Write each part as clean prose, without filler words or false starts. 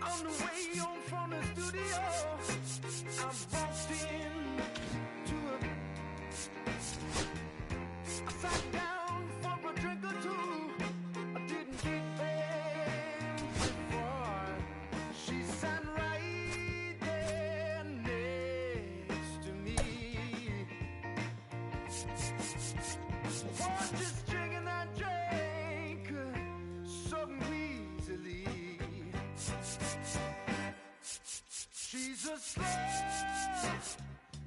On the way home from the studio, I walked in to I sat down for a drink or two. I didn't get there before she sat right there next to me. Was just drinking that drink so easily. She's a slow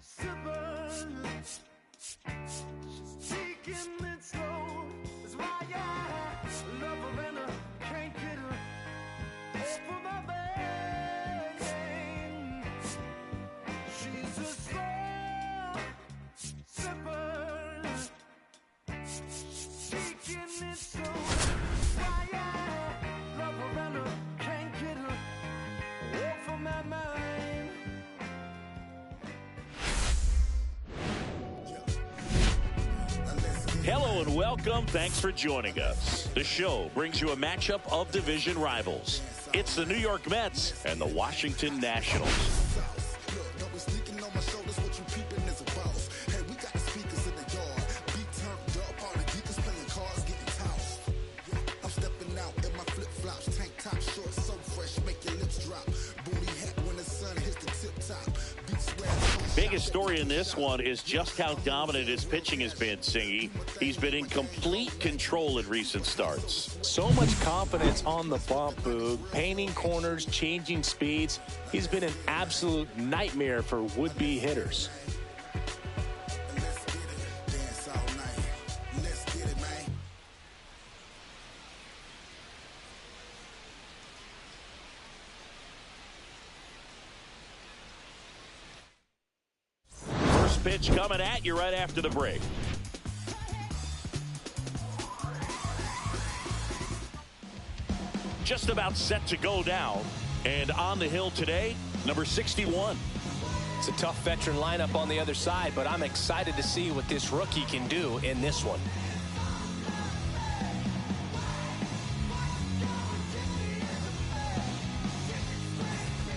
sipper. She's taking it slow. That's why I love her and I can't get her off my brain. She's a slow sipper. She's taking it slow. That's why I love her and I can't get her off of my mind. Hello and welcome. Thanks for joining us. The show brings you a matchup of division rivals. It's the New York Mets and the Washington Nationals. Biggest story in this one is just how dominant his pitching has been, Singy. He's been in complete control in recent starts. So much confidence on the bump, Boog. Painting corners, changing speeds. He's been an absolute nightmare for would-be hitters. Pitch coming at you right after the break. Just about set to go down, and on the hill today, number 61. It's a tough veteran lineup on the other side, but I'm excited to see what this rookie can do in this one.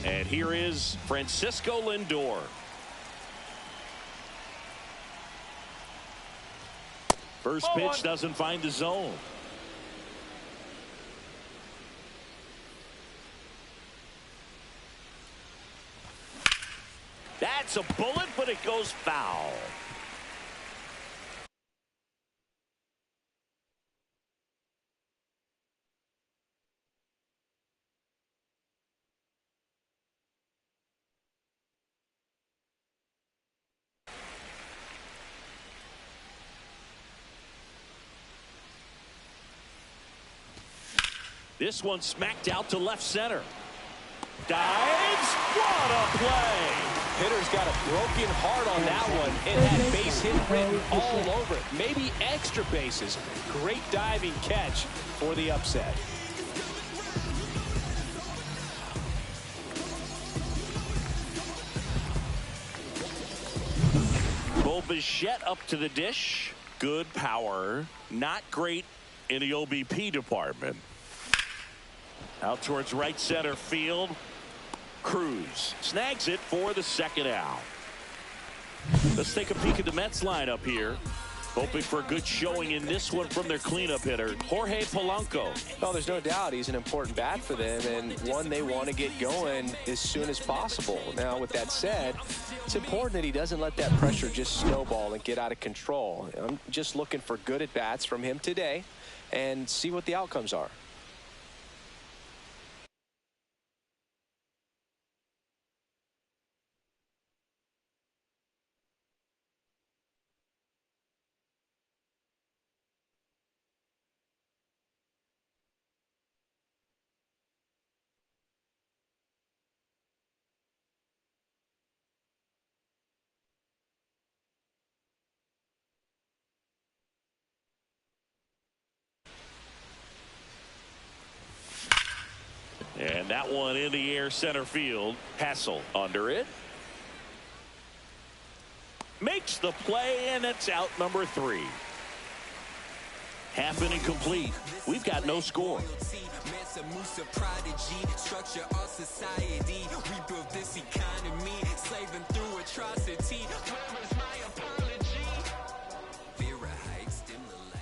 And here is Francisco Lindor. First pitch doesn't find the zone. That's a bullet, but it goes foul. This one smacked out to left center. Dives. What a play. Hitter's got a broken heart on that one. It had base hit written all over it. Maybe extra bases. Great diving catch for the upset. Bichette up to the dish. Good power. Not great in the OBP department. Out towards right center field. Cruz snags it for the second out. Let's take a peek at the Mets lineup here. Hoping for a good showing in this one from their cleanup hitter, Jorge Polanco. Well, there's no doubt he's an important bat for them and one they want to get going as soon as possible. Now, with that said, it's important that he doesn't let that pressure just snowball and get out of control. I'm just looking for good at-bats from him today and see what the outcomes are. And that one in the air center field. Hassel under it. Makes the play, and it's out number 3. Half inning complete. We've got no score.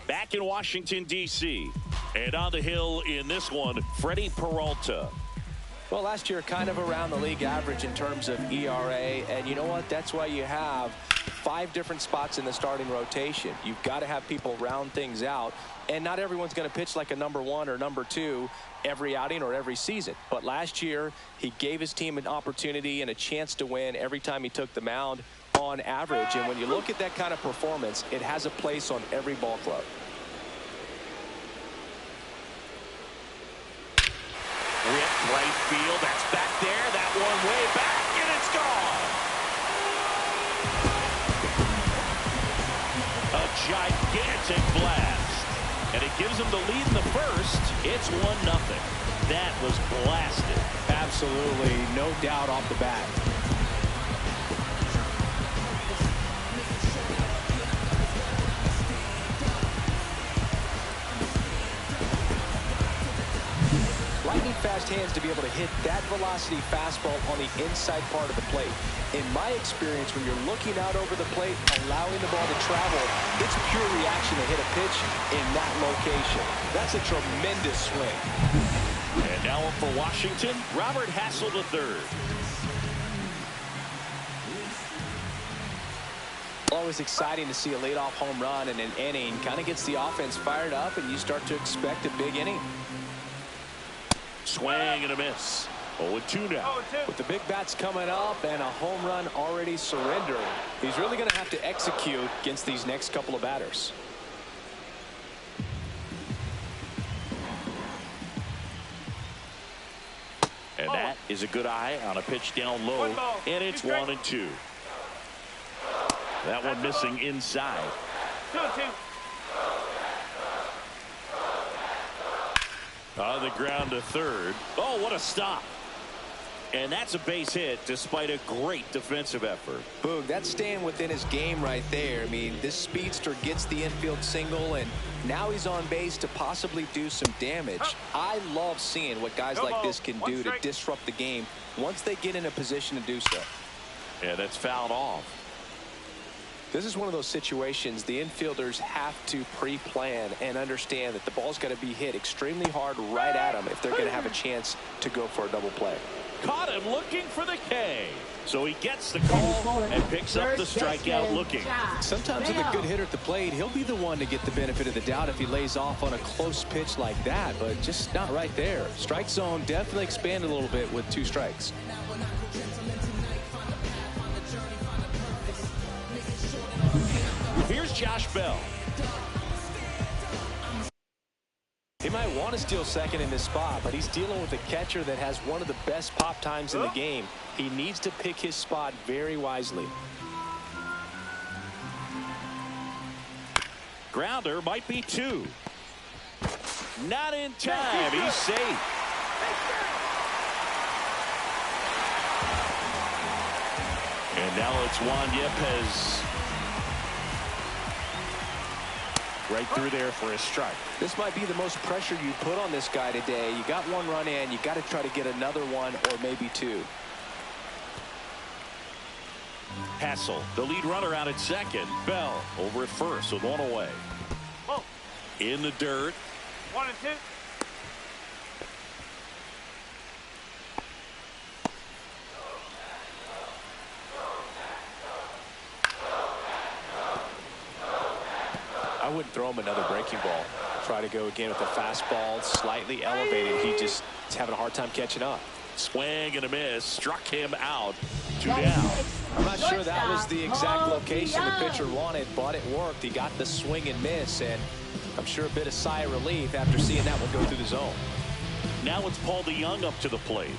Back in Washington, D.C. And on the hill in this one, Freddie Peralta. Well, last year kind of around the league average in terms of ERA, and you know what? That's why you have 5 different spots in the starting rotation. You've got to have people round things out, and not everyone's going to pitch like a number 1 or number 2 every outing or every season. But last year, he gave his team an opportunity and a chance to win every time he took the mound on average. And when you look at that kind of performance, it has a place on every ball club. Rip right field. That's back there. That one way back, and it's gone. A gigantic blast. And it gives them the lead in the first. It's 1-0. That was blasted. Absolutely, no doubt off the bat. Lightning fast hands to be able to hit that velocity fastball on the inside part of the plate. In my experience, when you're looking out over the plate, allowing the ball to travel, it's pure reaction to hit a pitch in that location. That's a tremendous swing. And now up for Washington, Robert Hassel III. Always exciting to see a leadoff home run in an inning. Kind of gets the offense fired up, and you start to expect a big inning. Swing and a miss. 0-2 now. With the big bats coming up and a home run already surrendered, he's really going to have to execute against these next couple of batters. And that is a good eye on a pitch down low, and it's 1-2. That one missing inside. 2-2. On the ground to third. Oh, what a stop. And that's a base hit despite a great defensive effort. Boog, that's staying within his game right there. I mean, this speedster gets the infield single, and now he's on base to possibly do some damage. I love seeing what guys like this can do to disrupt the game once they get in a position to do so. Yeah, that's fouled off. This is one of those situations the infielders have to pre-plan and understand that the ball's got to be hit extremely hard right at them if they're going to have a chance to go for a double play. Caught him looking for the K. So he gets the call and picks up the strikeout looking. Sometimes with a good hitter at the plate, he'll be the one to get the benefit of the doubt if he lays off on a close pitch like that, but just not right there. Strike zone definitely expanded a little bit with 2 strikes. Here's Josh Bell. He might want to steal second in this spot, but he's dealing with a catcher that has one of the best pop times in the game. He needs to pick his spot very wisely. Grounder might be 2. Not in time. He's safe. And now it's Juan Yepez. Right through there for a strike. This might be the most pressure you put on this guy today. You got 1 run in. You got to try to get another 1 or maybe 2. Hassel, the lead runner out at second. Bell over at first with one away. Oh. In the dirt. 1 and 2. I wouldn't throw him another breaking ball. Try to go again with the fastball, slightly elevated. He just is having a hard time catching up. Swing and a miss. Struck him out. 2 down. I'm not sure that was the exact location the pitcher wanted, but it worked. He got the swing and miss, and I'm sure a bit of sigh of relief after seeing that one go through the zone. Now it's Paul DeYoung up to the plate.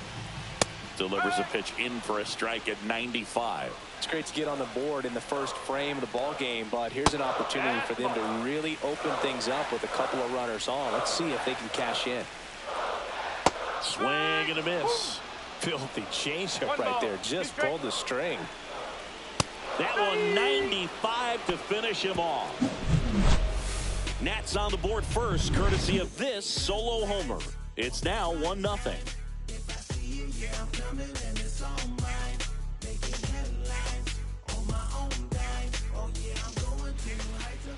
Delivers a pitch in for a strike at 95. It's great to get on the board in the first frame of the ball game, but here's an opportunity for them to really open things up with a couple of runners on. Let's see if they can cash in. Swing and a miss. Filthy changeup right there. Just pulled the string. That one 95 to finish him off. Nats on the board first, courtesy of this solo homer. It's now 1-0.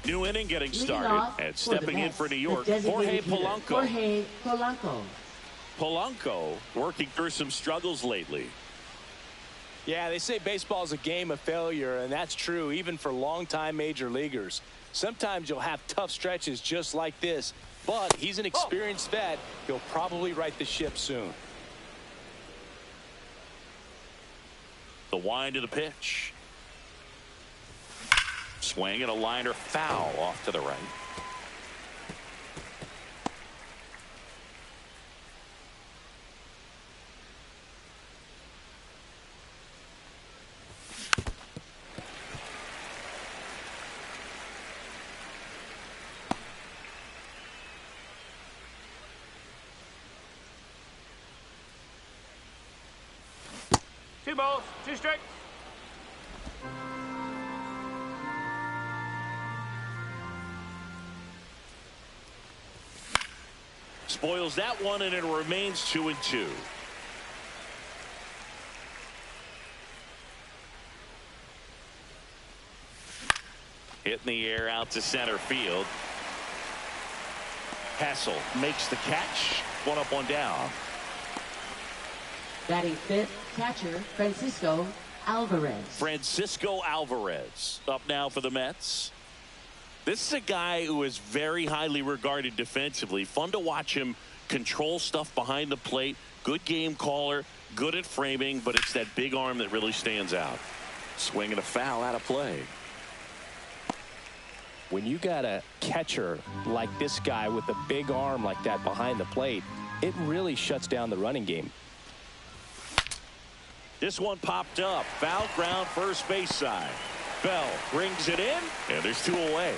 New inning getting started, and stepping in for New York, Jorge Polanco. Polanco working through some struggles lately. Yeah, they say baseball is a game of failure, and that's true even for longtime major leaguers. Sometimes you'll have tough stretches just like this, but he's an experienced vet. He'll probably right the ship soon. The wind of the pitch. Swing and a liner foul off to the right. Two balls, 2 strikes. Spoils that one, and it remains 2-2. Hit in the air out to center field. Hassel makes the catch. 1 up, 1 down. Batting fifth, catcher Francisco Alvarez. Francisco Alvarez up now for the Mets. This is a guy who is very highly regarded defensively. Fun to watch him control stuff behind the plate. Good game caller, good at framing, but it's that big arm that really stands out. Swing and a foul out of play. When you got a catcher like this guy with a big arm like that behind the plate, it really shuts down the running game. This one popped up. Foul ground, first base side. Bell brings it in, and there's 2 away.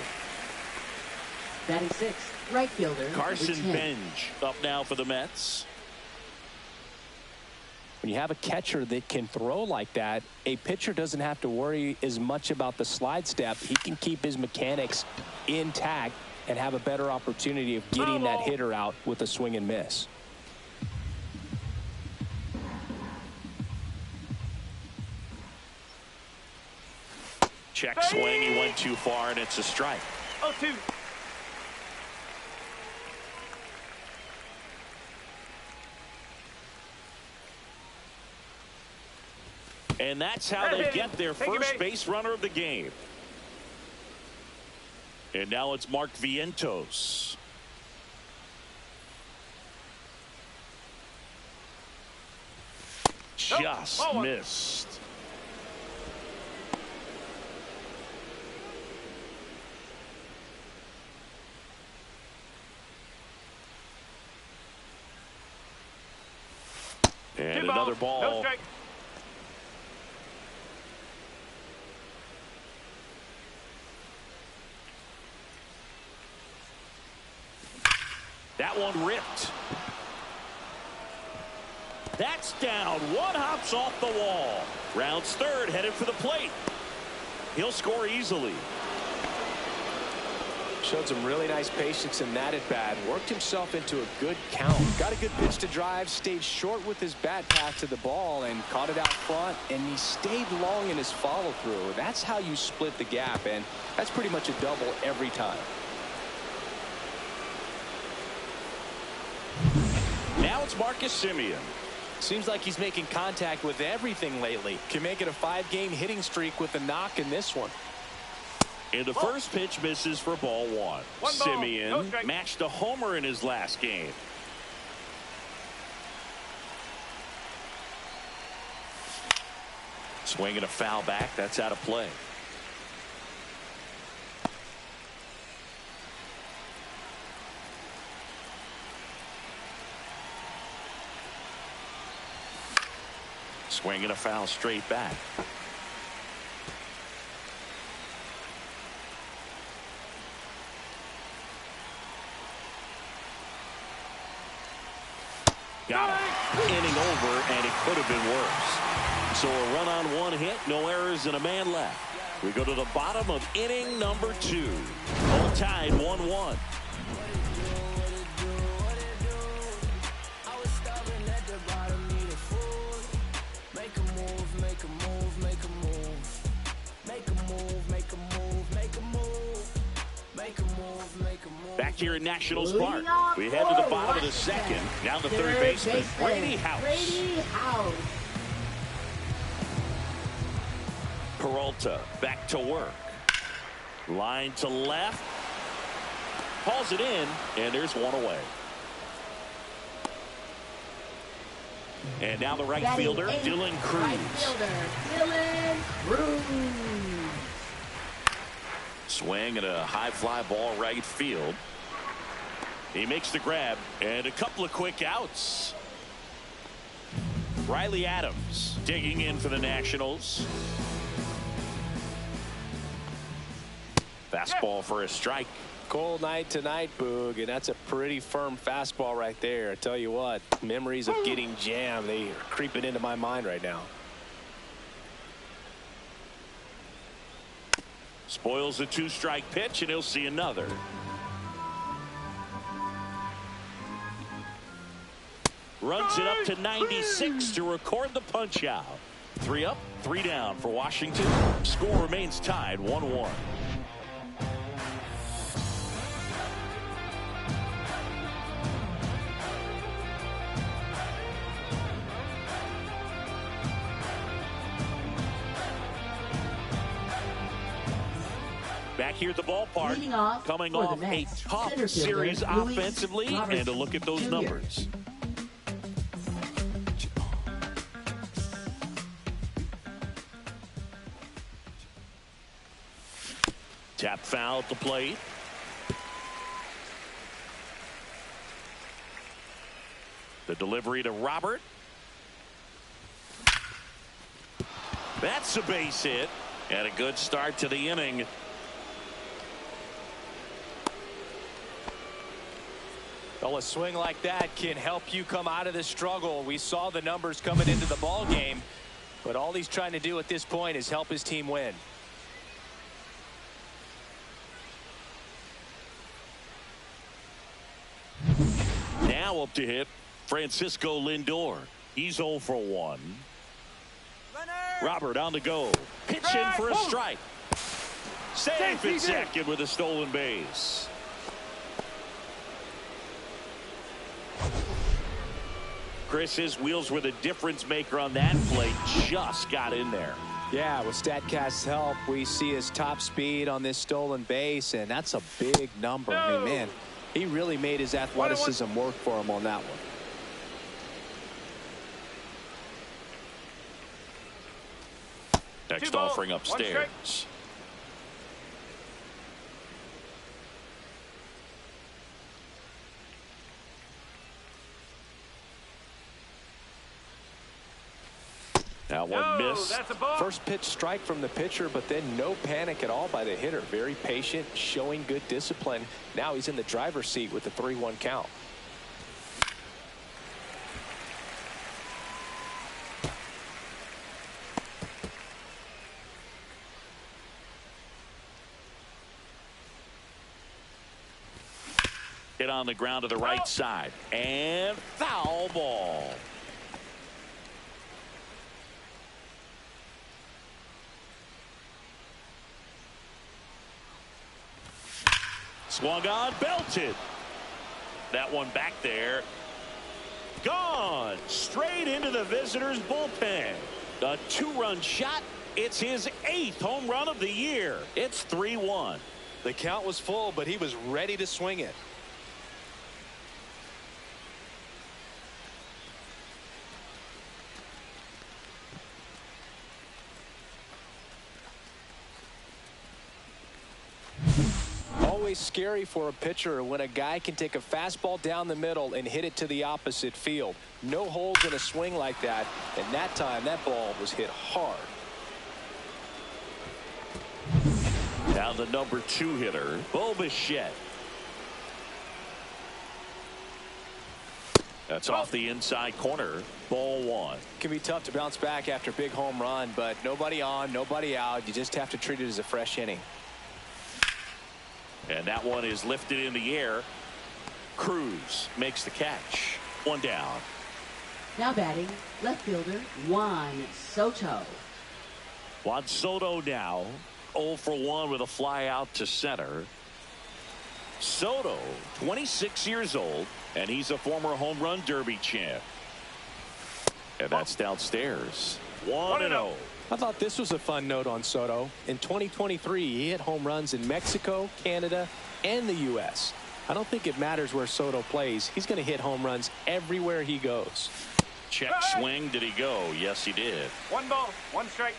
Batting sixth, right fielder Carson Tim. Bench up now for the Mets. When you have a catcher that can throw like that, a pitcher doesn't have to worry as much about the slide step. He can keep his mechanics intact and have a better opportunity of getting that hitter out with a swing and miss. Check swing. He went too far, and it's a strike. 0-2. And that's how they get their first base runner of the game. And now it's Mark Vientos. Just missed. And another ball. No strike. That one ripped. That's down. One hops off the wall. Rounds third, headed for the plate. He'll score easily. Showed some really nice patience in that at bat. Worked himself into a good count. Got a good pitch to drive. Stayed short with his bat path to the ball and caught it out front. And he stayed long in his follow through. That's how you split the gap. And that's pretty much a double every time. Now it's Marcus Semien. Seems like he's making contact with everything lately. Can make it a 5-game hitting streak with a knock in this one. And the first pitch misses for ball one. Semien no strike. matched a homer in his last game. Swinging a foul back. That's out of play. Swinging a foul straight back. Got it. Inning over, and it could have been worse. So a run on one hit, no errors, and a man left. We go to the bottom of inning number 2. All tied 1-1. Back here at Nationals Park, we head to the bottom of the second. Now the third baseman, Brady House. Brady House. Peralta back to work. Line to left. Hauls it in, and there's one away. And now the right Batting fielder, eighth, Dylan Cruz. Right fielder, Dylan Cruz. Swing and a high fly ball right field. He makes the grab and a couple of quick outs. Riley Adams digging in for the Nationals. Fastball for a strike. Cold night tonight, Boog, and that's a pretty firm fastball right there. I tell you what, memories of getting jammed, they are creeping into my mind right now. Spoils the 2-strike pitch, and he'll see another. Runs it up to 96 to record the punch out. 3 up, 3 down for Washington. Score remains tied 1-1. Back here at the ballpark, coming off a tough series offensively, and a look at those numbers. Tap foul at the plate. The delivery to Robert. That's a base hit, and a good start to the inning. Well, a swing like that can help you come out of the struggle. We saw the numbers coming into the ball game, but all he's trying to do at this point is help his team win. Now up to hit Francisco Lindor. He's 0 for 1. Robert on the go. Pitching for a strike. Safe at second with a stolen base. Chris, his wheels were the difference maker on that play. Just got in there. Yeah, with StatCast's help, we see his top speed on this stolen base, and that's a big number. I mean, man, he really made his athleticism work for him on that one. Next offering upstairs. Now one miss. That's a ball. First pitch strike from the pitcher, but then no panic at all by the hitter. Very patient, showing good discipline. Now he's in the driver's seat with the 3-1 count. Hit on the ground to the right side. And foul ball. Swung on, belted. That one back there. Gone. Straight into the visitors' bullpen. A 2-run shot. It's his 8th home run of the year. It's 3-1. The count was full, but he was ready to swing it. Always scary for a pitcher when a guy can take a fastball down the middle and hit it to the opposite field. No holes in a swing like that, and that time that ball was hit hard. Now the number 2 hitter, Bichette. That's off the inside corner. Ball 1. Can be tough to bounce back after a big home run, but nobody on, nobody out. You just have to treat it as a fresh inning. And that one is lifted in the air. Cruz makes the catch. 1 down. Now batting, left fielder Juan Soto. Juan Soto now 0 for 1 with a fly out to center. Soto, 26 years old, and he's a former home run derby champ. And that's downstairs. 1-0. I thought this was a fun note on Soto. In 2023, he hit home runs in Mexico, Canada, and the U.S. I don't think it matters where Soto plays. He's going to hit home runs everywhere he goes. Check swing. Did he go? Yes, he did. 1 ball, 1 strike.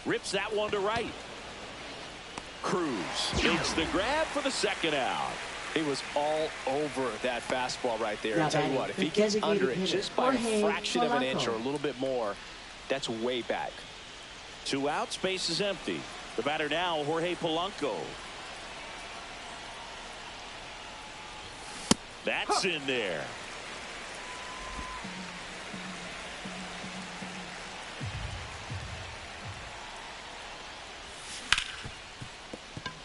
Rips that one to right. Cruz makes the grab for the 2nd out. He was all over that fastball right there. Now I'll tell you batting, what, if the he gets designated under it hitter, just by a Jorge fraction of an inch Polanco. or a little bit more, that's way back. 2 outs, base is empty. The batter now, Jorge Polanco. That's in there.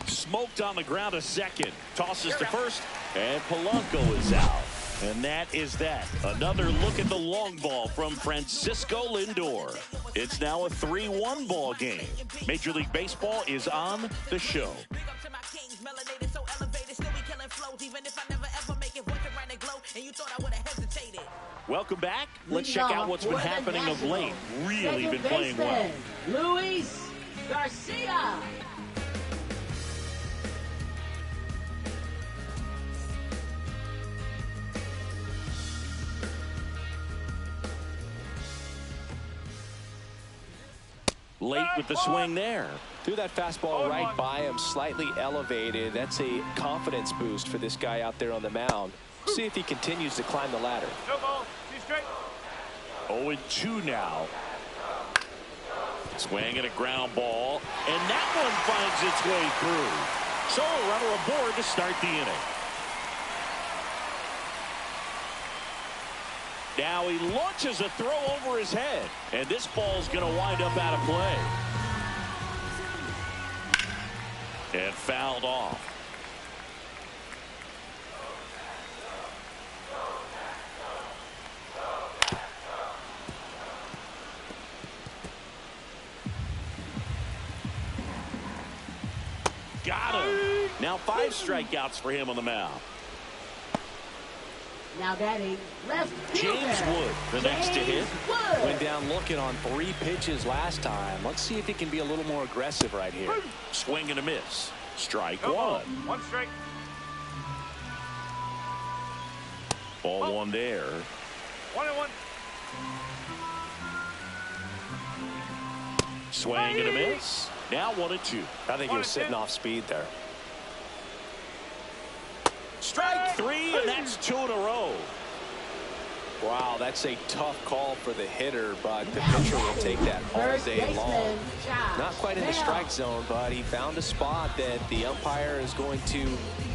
Smoked on the ground to second. Tosses to first, and Polanco is out. And that is that. Another look at the long ball from Francisco Lindor. It's now a 3-1 ball game. Major League Baseball is on the show. Welcome back. Let's check out what's been happening of late. Really been playing well. Luis Garcia. Late with the swing there. Threw that fastball right by him, slightly elevated. That's a confidence boost for this guy out there on the mound. See if he continues to climb the ladder. 2 balls, 2 strike. 0-2 now. Swing and a ground ball, and that one finds its way through. So a runner aboard to start the inning. Now he launches a throw over his head, and this ball's going to wind up out of play. And fouled off. Got him. Now 5 strikeouts for him on the mound. Now batting, left fielder James Wood, the next to hit. Wood. Went down looking on 3 pitches last time. Let's see if he can be a little more aggressive right here. Swing and a miss. Strike 2 balls, 1. 1 strike. Ball 1 there. 1-1. Swing and a miss. Now 1-2. I think he was sitting off speed there. Strike 3, and that's 2 in a row. Wow, that's a tough call for the hitter, but the pitcher will take that all day long. Not quite in the strike zone, but he found a spot that the umpire is going to,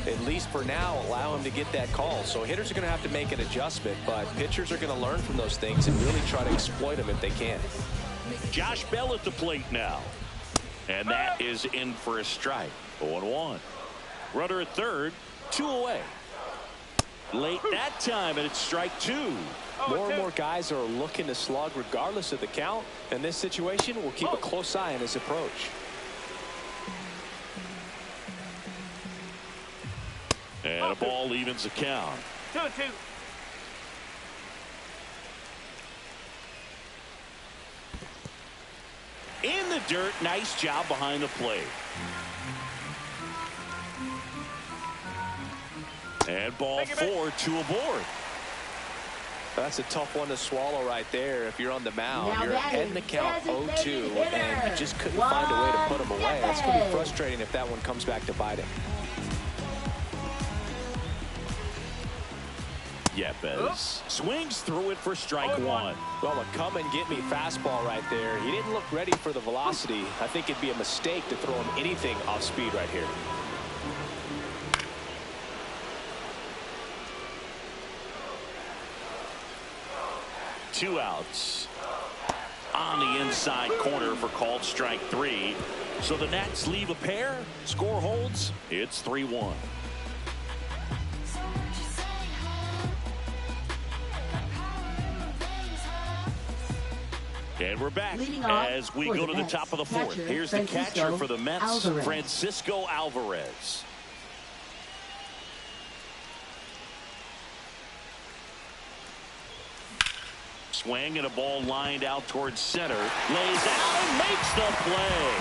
at least for now, allow him to get that call. So hitters are going to have to make an adjustment, but pitchers are going to learn from those things and really try to exploit them if they can. Josh Bell at the plate now. And that is in for a strike. 0-1. Runner at third, 2 away. Late that time, and it's strike 2. More and more guys are looking to slug regardless of the count. In this situation, we'll keep a close eye on his approach. And a ball evens the count. 2-2. In the dirt, nice job behind the plate. And ball 4, 2 aboard. That's a tough one to swallow right there. If you're on the mound, you're ahead in the count 0-2, and you just couldn't find a way to put him away. That's going to be frustrating if that one comes back to bite him. Yepes swings through it for strike 1. Well, a come and get me fastball right there. He didn't look ready for the velocity. I think it'd be a mistake to throw him anything off speed right here. Two outs. On the inside corner for called strike 3. So the Nats leave a pair. Score holds. It's 3-1. And we're back as we go to the top of the 4th. Here's the catcher for the Mets, Francisco Alvarez. Swing and a ball lined out towards center. Lays out and makes the play.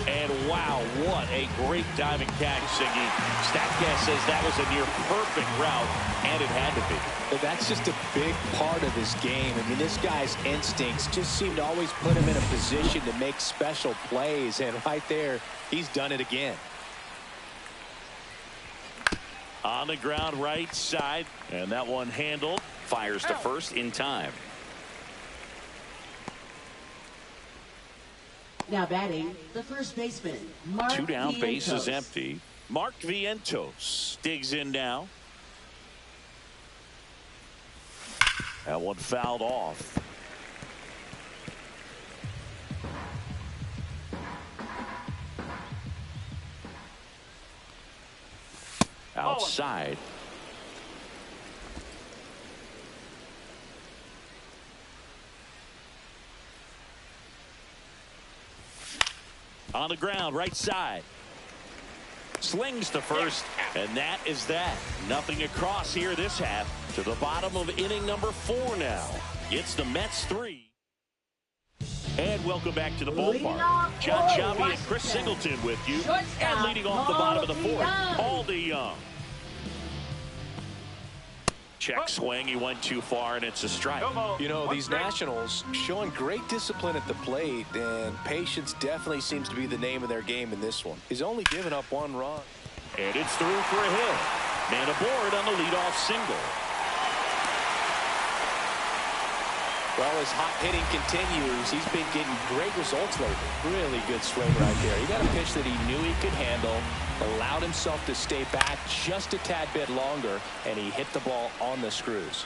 And wow, what a great diving catch, Siggy. Statcast says that was a near perfect route, and it had to be. But that's just a big part of his game. I mean, this guy's instincts just seem to always put him in a position to make special plays, and right there, he's done it again. On the ground right side, and that one handled. Fires to first in time. Now batting, the first baseman, Mark 2 down, Vientos. base is empty. Mark Vientos digs in now. That one fouled off. Outside. On the ground, right side. Slings to first, and that is that. Nothing across here this half. To the bottom of inning number 4 now. It's the Mets 3. And welcome back to the ballpark. John Shabby and Chris Singleton with you. And leading off the bottom of the 4th, Paul DeYoung. Check swing. He went too far, and it's a strike. You know, these Nationals showing great discipline at the plate, and patience definitely seems to be the name of their game in this one. He's only given up 1 run. And it's through for a hit. Man aboard on the leadoff single. Well, as hot hitting continues, he's been getting great results lately. Really good swing right there. He got a pitch that he knew he could handle, allowed himself to stay back just a tad bit longer, and he hit the ball on the screws.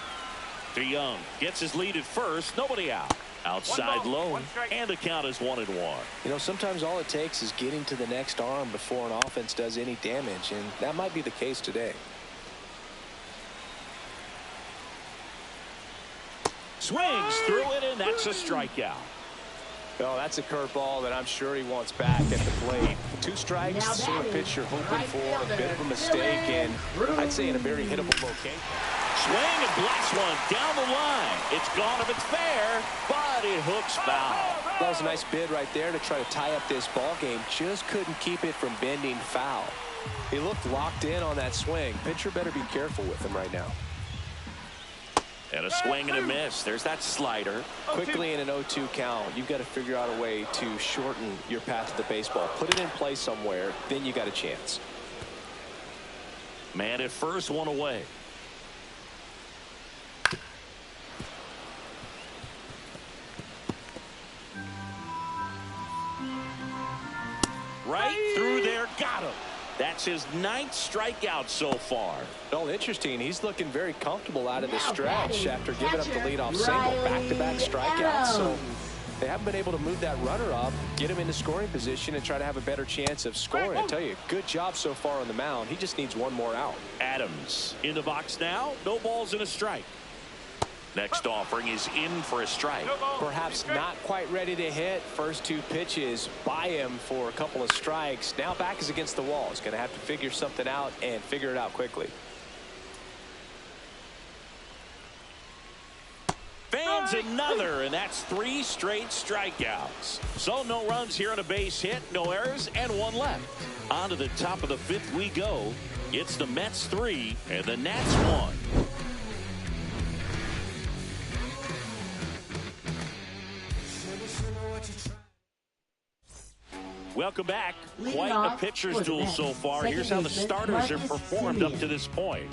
DeYoung gets his lead at first. Nobody out. Outside low, and the count is 1-1. You know, sometimes all it takes is getting to the next arm before an offense does any damage, and that might be the case today. Swings through it, and that's a strikeout. Oh, that's a curveball that I'm sure he wants back at the plate. 2 strikes, sort of pitch you're hoping for, a bit of a mistake, and I'd say in a very hittable location. Swing and blasts one down the line. It's gone if it's fair, but it hooks foul. That was a nice bid right there to try to tie up this ball game. Just couldn't keep it from bending foul. He looked locked in on that swing. Pitcher better be careful with him right now. And a swing and a miss. There's that slider. Quickly in an 0-2 count, you've got to figure out a way to shorten your path to the baseball. Put it in play somewhere, then you got a chance. Man at first, one away. Right through there, got him. That's his 9th strikeout so far. Well, interesting. He's looking very comfortable out of the stretch after giving up the leadoff Riley single. Back-to-back strikeouts. So Adams. they haven't been able to move that runner up, get him into scoring position, and try to have a better chance of scoring. I tell you, good job so far on the mound. He just needs one more out. Adams in the box now. No balls and a strike. Next offering is in for a strike. Perhaps not quite ready to hit. First 2 pitches by him for a couple of strikes. Now back is against the wall. He's going to have to figure something out and figure it out quickly. Fans another, and that's 3 straight strikeouts. So no runs here on a base hit, no errors, and 1 left. On to the top of the 5th we go. It's the Mets 3 and the Nats 1. Welcome back. Quite a pitcher's duel so far. Here's how the starters have performed up to this point.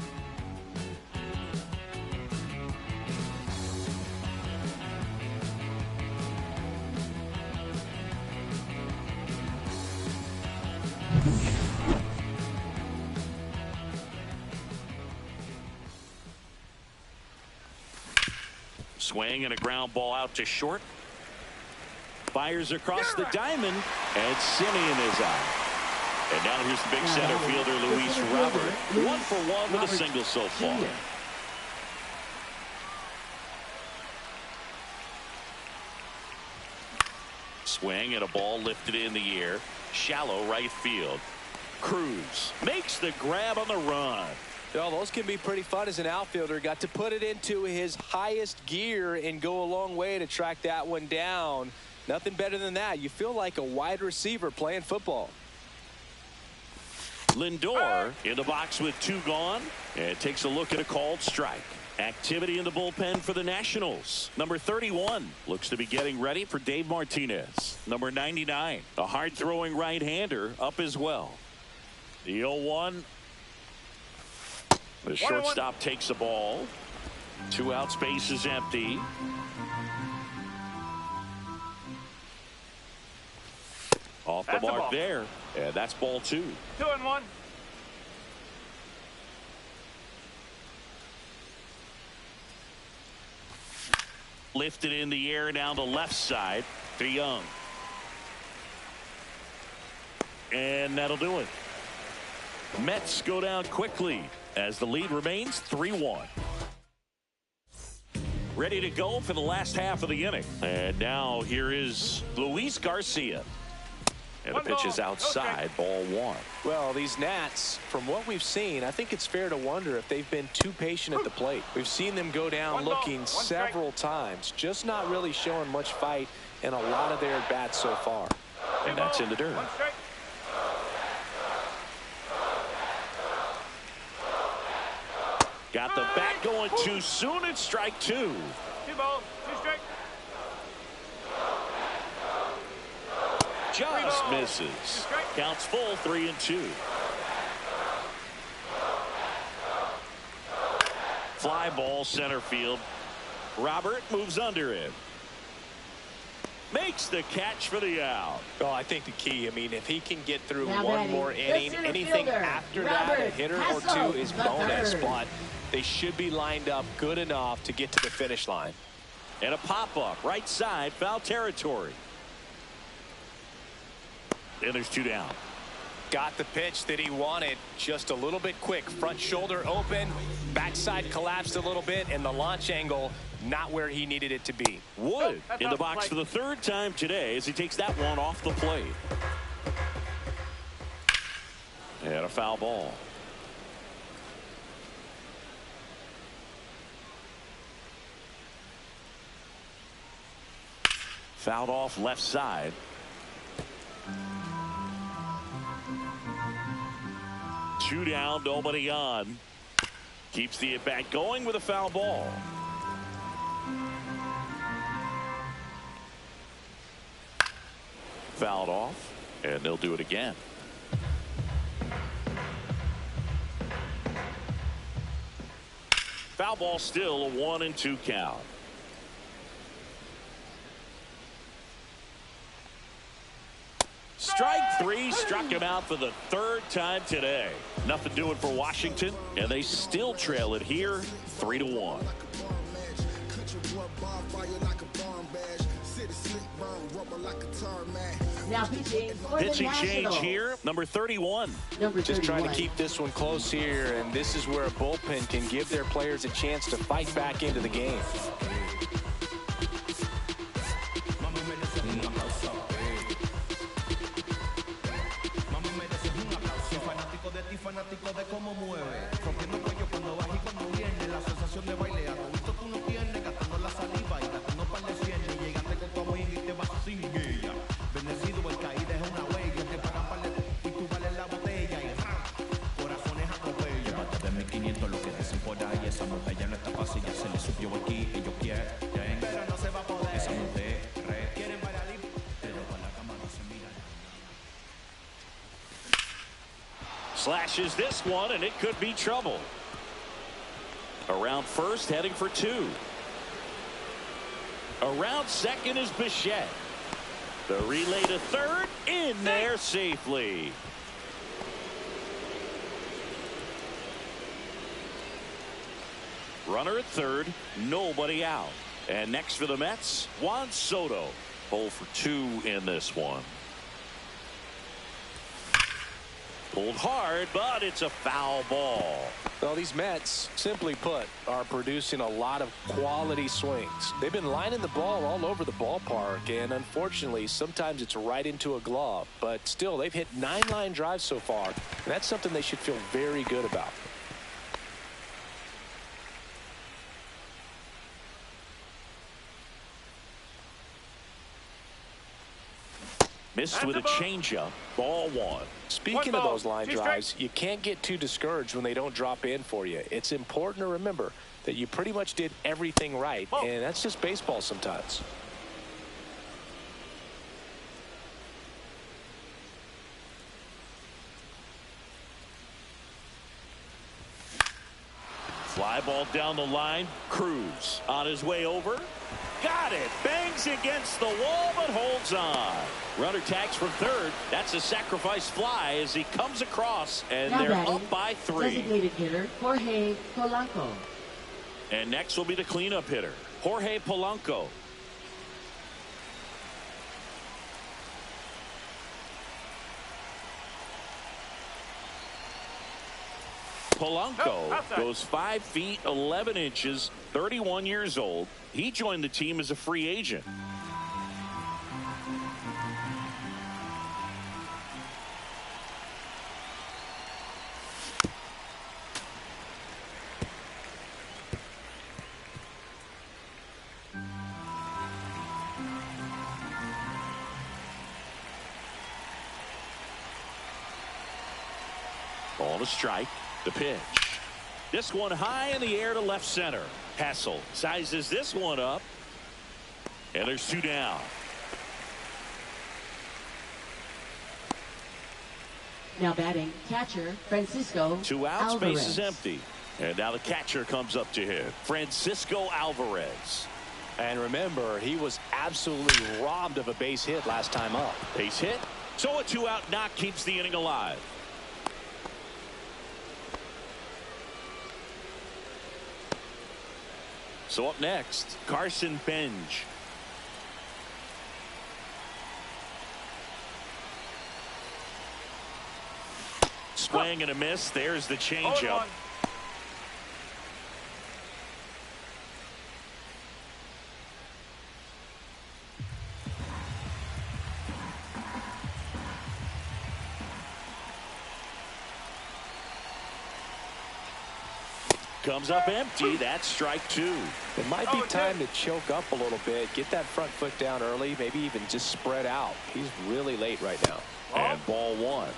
Swing and a ground ball out to short. Fires across the diamond, and Simeon is out. And now here's the big center fielder, Luis Robert. 1 for 1 with a single so far. Swing and a ball lifted in the air. Shallow right field. Cruz makes the grab on the run. Well, those can be pretty fun as an outfielder. Got to put it into his highest gear and go a long way to track that one down. Nothing better than that. You feel like a wide receiver playing football. Lindor in the box with 2 gone, and takes a look at a called strike. Activity in the bullpen for the Nationals. Number 31 looks to be getting ready for Dave Martinez. Number 99, a hard-throwing right-hander, up as well. The 0-1. The shortstop takes the ball. 2 out, space is empty. Off the mark there, and that's ball 2. 2-1. Lifted in the air down the left side to Young. And that'll do it. Mets go down quickly as the lead remains 3-1. Ready to go for the last half of the inning. And now here is Luis Garcia. And the pitch is outside, ball 1. Well, these Nats, from what we've seen, I think it's fair to wonder if they've been too patient at the plate. We've seen them go down looking several times, just not really showing much fight in a lot of their at-bats so far. And that's in the dirt. Got the bat going too soon. It's strike 2. 2 balls, 2 strikes. Just misses. Counts full, 3-2. Fly ball center field. Robert moves under it. Makes the catch for the out. Oh, I think the key, I mean, if he can get through Now one batting, more inning, the center anything fielder, after that, a Robert hitter or Hassel, 2 is the bonus, third. but they should be lined up good enough to get to the finish line. And a pop-up, right side, foul territory. And there's 2 down. Got the pitch that he wanted, just a little bit quick. Front shoulder open, backside collapsed a little bit, and the launch angle not where he needed it to be. Wood in the box for the 3rd time today as he takes that one off the plate. And a foul ball. Fouled off left side. Two down, nobody on. Keeps the at-bat going with a foul ball. Fouled off, and they'll do it again. Foul ball, still a 1-2 count. Strike three, struck him out for the third time today. Nothing doing for Washington, and they still trail it here 3-1. Now pitching for Pitching the change Nationals. here, number 31. Number 31. Just trying to keep this one close here, and this is where a bullpen can give their players a chance to fight back into the game. Fanático de cómo mueve, rompiendo cuello cuando baja y cuando viene, la sensación de baile, visto tú no tienes, gastando la saliva y gastando par de cienes, y llegaste con tu amiga y te vas sin ella, bendecido el caída es una huella, te pagan par de y tú vales la botella y corazones atropella. Llévate de 1500 lo que dicen por ahí, esa mujer ya no está fácil, ya se le subió aquí, ellos quieren, pero no se va a poder, esa mujer quieren bailar, pero con la cama no se miran. Slashes this one, and it could be trouble. Around first, heading for two. Around second is Bichette. The relay to third, in there safely. Runner at third, nobody out. And next for the Mets, Juan Soto. 0 for 2 in this one. Pulled hard, but it's a foul ball. Well, these Mets, simply put, are producing a lot of quality swings. They've been lining the ball all over the ballpark, and unfortunately, sometimes it's right into a glove. But still, they've hit 9 line drives so far, and that's something they should feel very good about. Missed with a changeup. Ball 1. Speaking of those line drives, you can't get too discouraged when they don't drop in for you. It's important to remember that you pretty much did everything right, and that's just baseball sometimes. Fly ball down the line. Cruz on his way over. Got it. Bangs against the wall, but holds on. Runner tags from third. That's a sacrifice fly as he comes across, and Now they're batting, up by 3. designated hitter Jorge Polanco. And next will be the cleanup hitter, Jorge Polanco. Polanco goes 5 feet 11 inches, 31 years old. He joined the team as a free agent. On a strike. The pitch. This one high in the air to left center. Hassel sizes this one up. And there's 2 down. Now batting, catcher Francisco 2 outs, Alvarez. base is empty. And now the catcher comes up to hit. Francisco Alvarez. And remember, he was absolutely robbed of a base hit last time up. Base hit. So a 2-out knock keeps the inning alive. So up next, Carson Benj. Swing and a miss. There's the changeup. Comes up empty. That's strike 2. It might be time to choke up a little bit, get that front foot down early, maybe even just spread out. He's really late right now. And ball 1.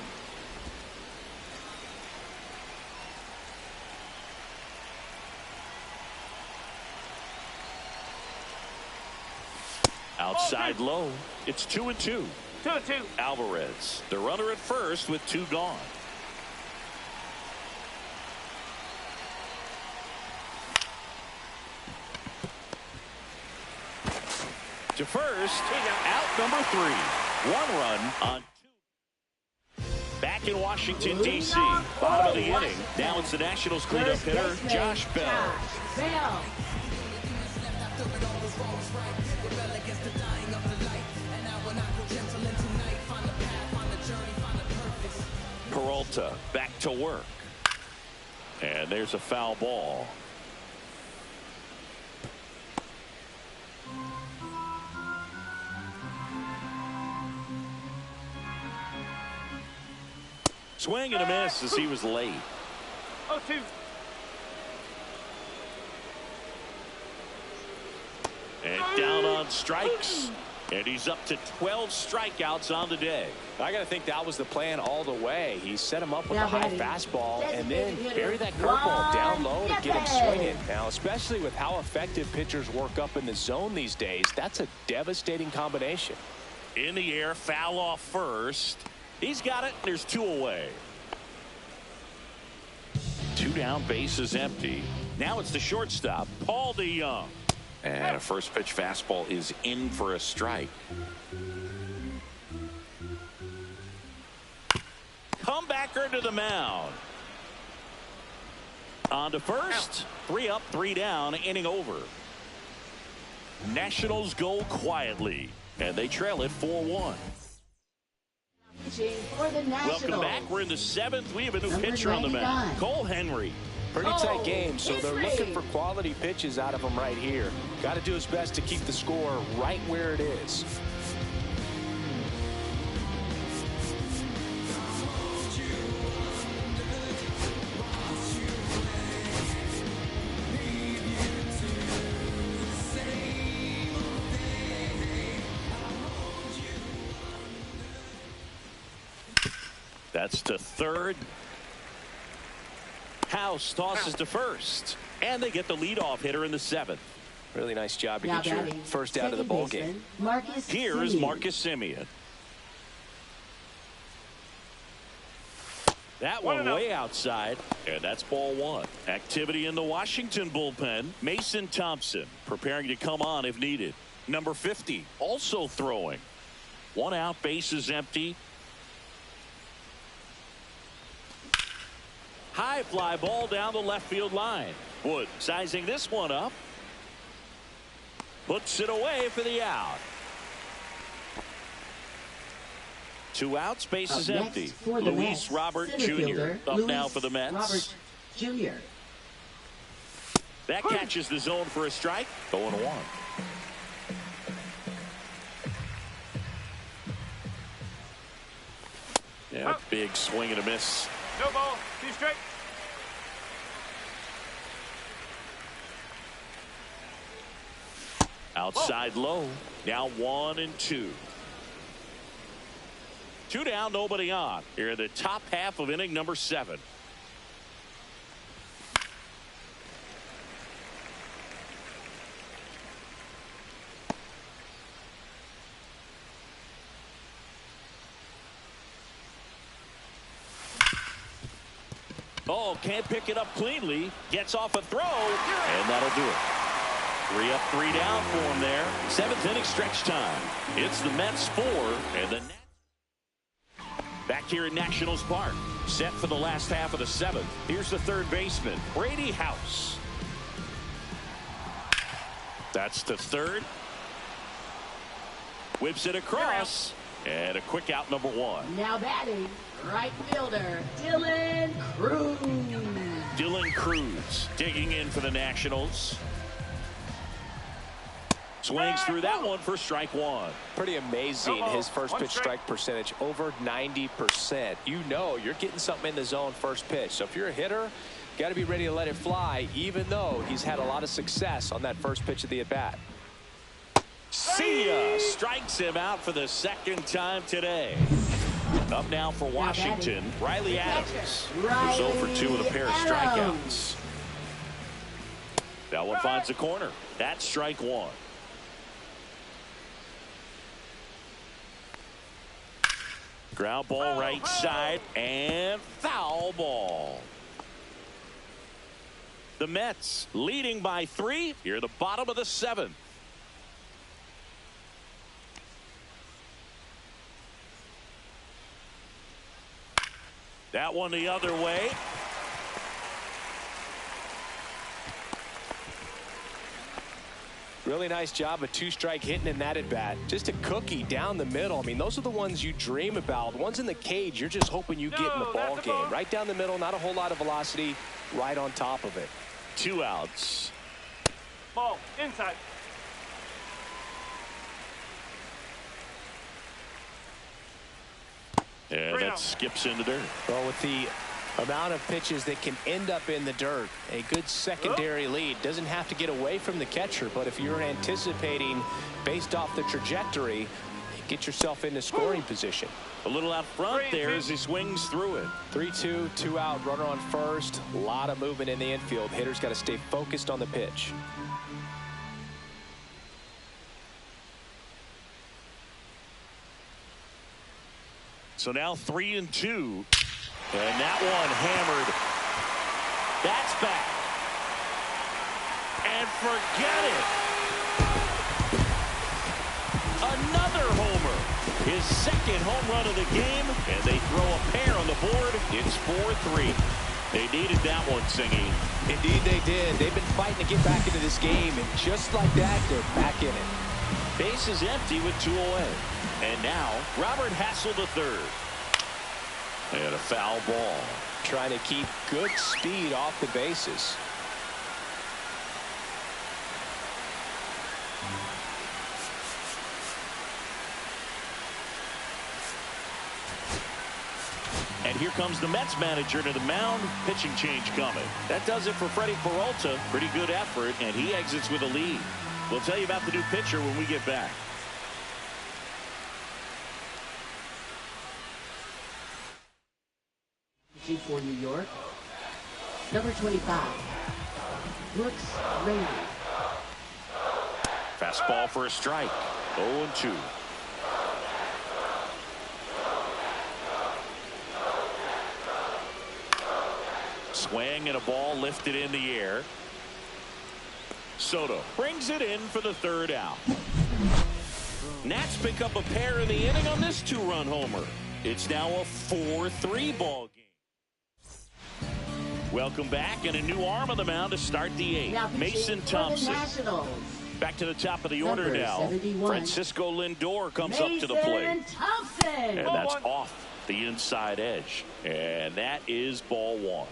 Outside low. It's 2-2. 2-2. Alvarez, the runner at first with 2 gone. to first. Out number 3. 1 run on 2. Back in Washington, D.C. Bottom of the inning. Now it's the Nationals cleanup hitter, Josh Bell. Peralta back to work. And there's a foul ball. Swing and a miss as he was late. 0-2. And down on strikes. And he's up to 12 strikeouts on the day. I got to think that was the plan all the way. He set him up with a high fastball and then bury that curveball down low to get him swinging. Now, especially with how effective pitchers work up in the zone these days, that's a devastating combination. In the air, foul off first. He's got it. There's 2 away. 2 down, bases empty. Now it's the shortstop, Paul DeYoung. And a first pitch fastball is in for a strike. Comebacker to the mound. On to first. 3 up, 3 down, inning over. Nationals go quietly, and they trail it 4-1. For the Nationals. Welcome back. We're in the 7th. We have a new pitcher on the mound, Cole Henry. Pretty tight game, so they're looking for quality pitches out of him right here. Got to do his best to keep the score right where it is. That's to third. House tosses to first. And they get the leadoff hitter in the 7th. Really nice job to get your first out of the ball game. Here is Marcus Semien. That one way outside, and that's ball 1. Activity in the Washington bullpen. Mason Thompson preparing to come on if needed. Number 50 also throwing. 1 out, bases empty. High fly ball down the left field line. Wood sizing this one up. Puts it away for the out. 2 outs, bases empty. Luis Robert Jr. up now for the Mets. Robert Jr. That catches the zone for a strike. 0-1. Yeah, big swing and a miss. No ball. 2 straight. Outside low. Now 1-2. 2 down, nobody on. Here in the top half of inning number 7. Oh, can't pick it up cleanly. Gets off a throw, and that'll do it. 3 up, 3 down for him there. 7th inning stretch time. It's the Mets 4 and the Nats. Back here at Nationals Park. Set for the last half of the 7th. Here's the third baseman, Brady House. That's to third. Whips it across. And a quick out, number 1. Now batting, right fielder, Dylan Cruz. Dylan Cruz digging in for the Nationals. Swings through that one for strike 1. Pretty amazing, his first pitch strike percentage, over 90%. You know you're getting something in the zone first pitch. So if you're a hitter, got to be ready to let it fly, even though he's had a lot of success on that first pitch of the at-bat. See ya! Strikes him out for the 2nd time today. Up now for Washington, Riley Adams. Who's 0 for 2 with a pair of strikeouts. That one finds the corner. That's strike 1. Ground ball right side and foul ball. The Mets leading by 3 here at the bottom of the 7th. That one the other way. Really nice job of two-strike hitting in that at-bat. Just a cookie down the middle. I mean, those are the ones you dream about. The ones in the cage, you're just hoping you get in the ball game. Right down the middle, not a whole lot of velocity, right on top of it. 2 outs. Ball, inside. And that skips into dirt. Well, with the amount of pitches that can end up in the dirt, a good secondary lead. Doesn't have to get away from the catcher, but if you're anticipating based off the trajectory, get yourself into scoring position. A little out front there as he swings through it. 3-2, 2 out, runner on first. A lot of movement in the infield. Hitter's got to stay focused on the pitch. So now 3-2. And that one hammered. That's back. And forget it. Another homer. His second home run of the game. And they throw a pair on the board. It's 4-3. They needed that one, Singy. Indeed they did. They've been fighting to get back into this game. And just like that, they're back in it. Base is empty with 2 away. And now, Robert Hassel III. And a foul ball. Trying to keep good speed off the bases. And here comes the Mets manager to the mound. Pitching change coming. That does it for Freddie Peralta. Pretty good effort, and he exits with a lead. We'll tell you about the new pitcher when we get back. For New York, number 25, Brooks Raley. Fastball for a strike. 0-2. Swing and a ball lifted in the air. Soto brings it in for the 3rd out. Nats pick up a pair in the inning on this 2-run homer. It's now a 4-3 ball game. Welcome back, and a new arm on the mound to start the 8th. Mason Thompson. Back to the top of the order now. 71. Francisco Lindor comes up to the plate. Thompson. And that's off the inside edge. And that is ball 1.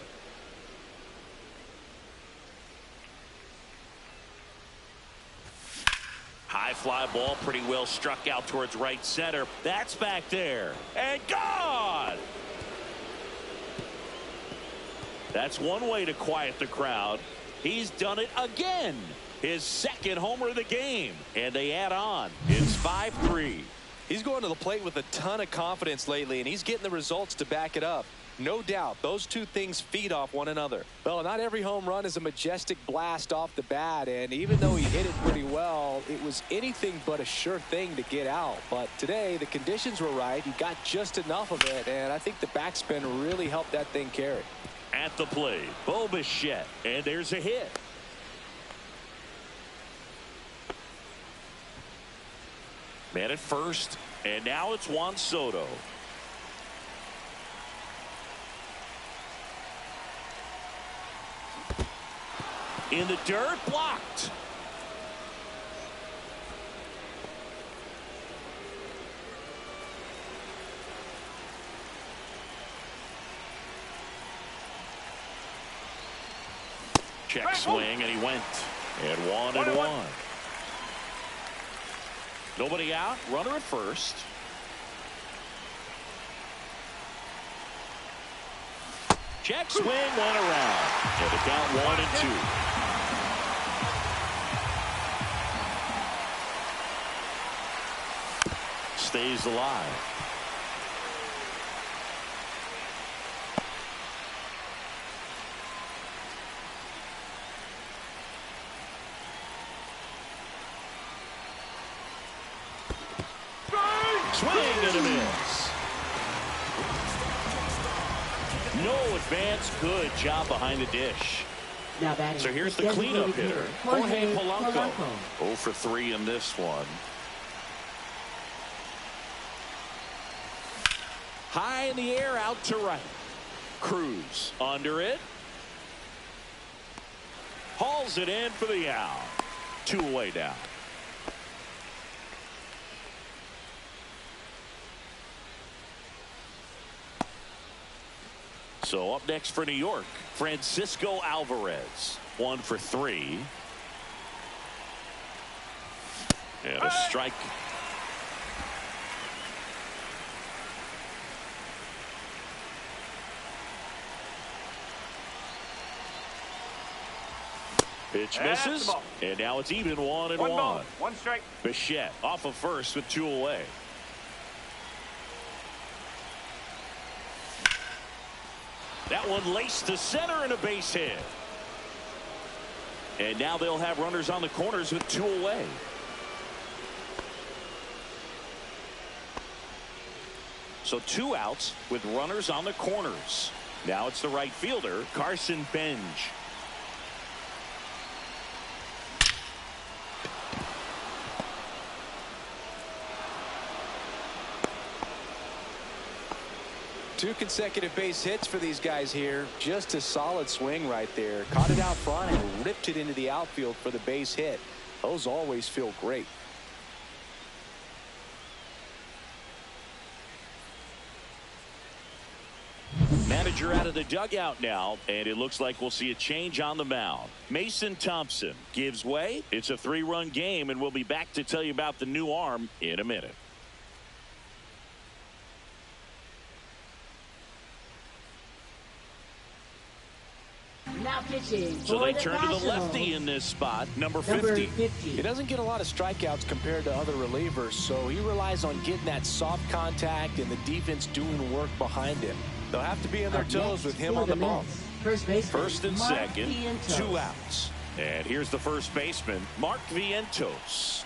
High fly ball, pretty well struck out towards right center. That's back there. And gone! That's one way to quiet the crowd. He's done it again. His 2nd homer of the game. And they add on. It's 5-3. He's going to the plate with a ton of confidence lately, and he's getting the results to back it up. No doubt, those two things feed off one another. Well, not every home run is a majestic blast off the bat, and even though he hit it pretty well, it was anything but a sure thing to get out. But today, the conditions were right. He got just enough of it, and I think the backspin really helped that thing carry. At the plate, Bo Bichette, and there's a hit. Man at first, and now it's Juan Soto. In the dirt, blocked. Check swing, and he went. And 1-1. Nobody out. Runner at first. Check swing, 1 around. And the count 1-2. Stays alive. Swing and a miss. No advance. Good job behind the dish. Now batting. So here's the cleanup hitter, Jorge Polanco. 0 for 3 in this one. High in the air, out to right. Cruz under it. Hauls it in for the out. 2 away now. So up next for New York, Francisco Alvarez. 1 for 3. And a strike. Pitch misses, and now it's even 1-1. 1 ball, 1 strike. Bichette off of first with 2 away. That one laced to center and a base hit. And now they'll have runners on the corners with 2 away. So 2 outs with runners on the corners. Now it's the right fielder, Carson Benj. Two consecutive base hits for these guys here. Just a solid swing right there. Caught it out front and ripped it into the outfield for the base hit. Those always feel great. Manager out of the dugout now, and it looks like we'll see a change on the mound. Mason Thompson gives way. It's a 3-run game, and we'll be back to tell you about the new arm in a minute. Now pitching. So for they the turn to the Nationals. lefty in this spot, number Number 50. 50. He doesn't get a lot of strikeouts compared to other relievers, so he relies on getting that soft contact and the defense doing work behind him. They'll have to be on their Up toes next with him for on the bump. Mets, First baseman. First and Mark second, Vientos. 2 outs. And here's the first baseman, Mark Vientos.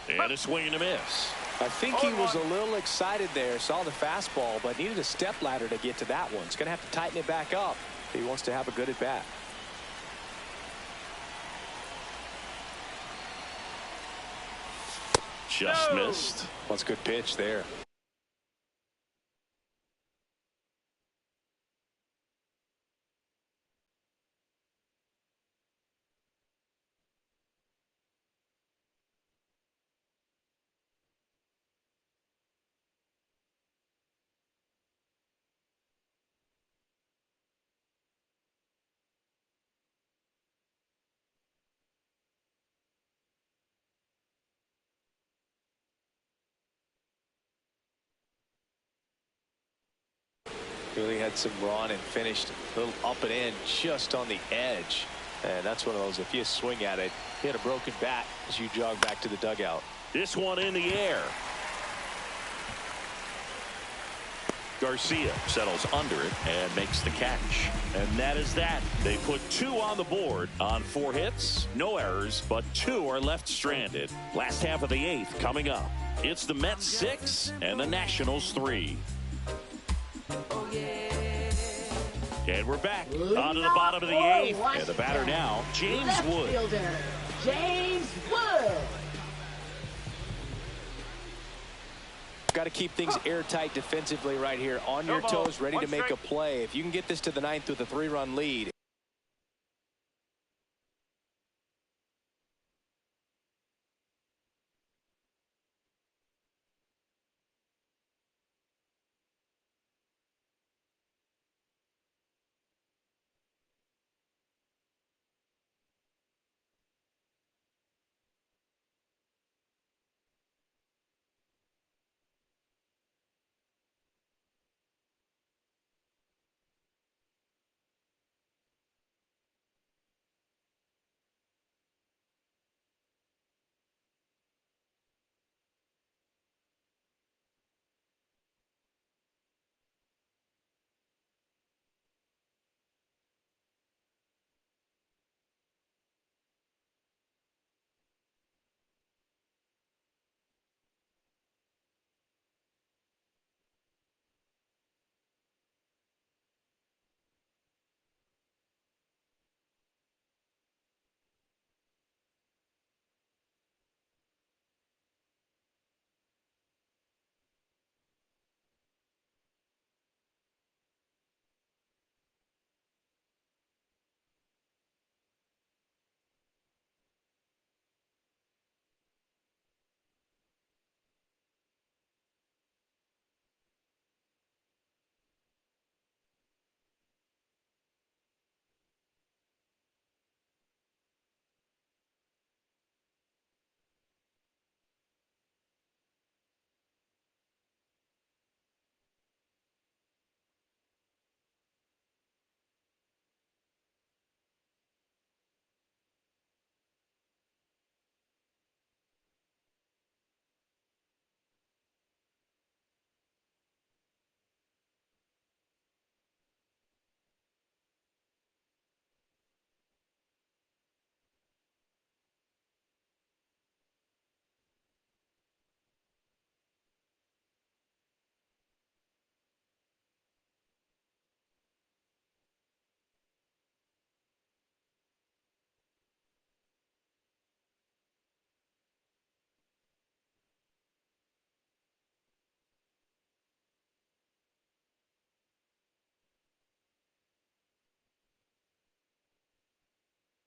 And a swing and a miss. I think he was a little excited there, saw the fastball, but needed a step ladder to get to that one. He's going to have to tighten it back up if he wants to have a good at bat. Just missed. That's a good pitch there. Really had some run and finished a little up and in just on the edge. And that's one of those, if you swing at it, hit a broken bat as you jog back to the dugout. This one in the air. Garcia settles under it and makes the catch. And that is that. They put 2 on the board on 4 hits. No errors, but 2 are left stranded. Last half of the 8th coming up. It's the Mets 6 and the Nationals 3. And we're back onto the bottom of the 8th. And the batter now, James Left Wood. fielder, James Wood. Got to keep things airtight defensively right here. On your toes, ready to make a play. If you can get this to the 9th with a 3-run lead.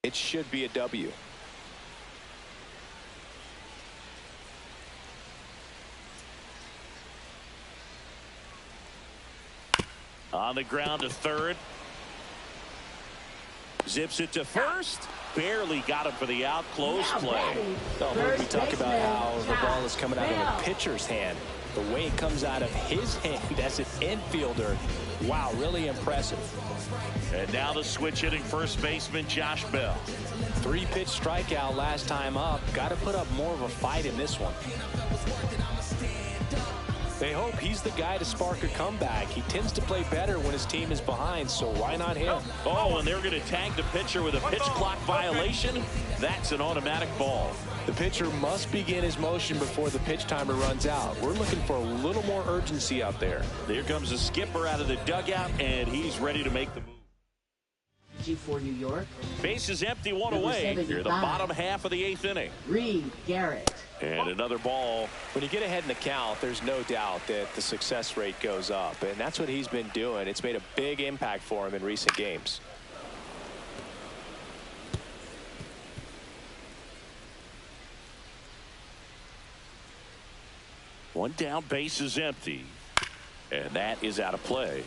It should be a W. On the ground to third. Zips it to first. Barely got him for the out. Close play. Oh, we talk about how the ball is coming out of the pitcher's hand. The way it comes out of his hand as an infielder. Wow, really impressive. And now the switch hitting first baseman Josh Bell. 3-pitch strikeout last time up. Got to put up more of a fight in this one. They hope he's the guy to spark a comeback. He tends to play better when his team is behind, so why not him? Oh, and they're going to tag the pitcher with a pitch clock violation. That's an automatic ball. The pitcher must begin his motion before the pitch timer runs out. We're looking for a little more urgency out there. Here comes the skipper out of the dugout, and he's ready to make the move. G4 New York. Base is empty, one away. Here the bottom half of the 8th inning. Reed Garrett. And another ball. When you get ahead in the count, there's no doubt that the success rate goes up, and that's what he's been doing. It's made a big impact for him in recent games. One down, base is empty. And that is out of play.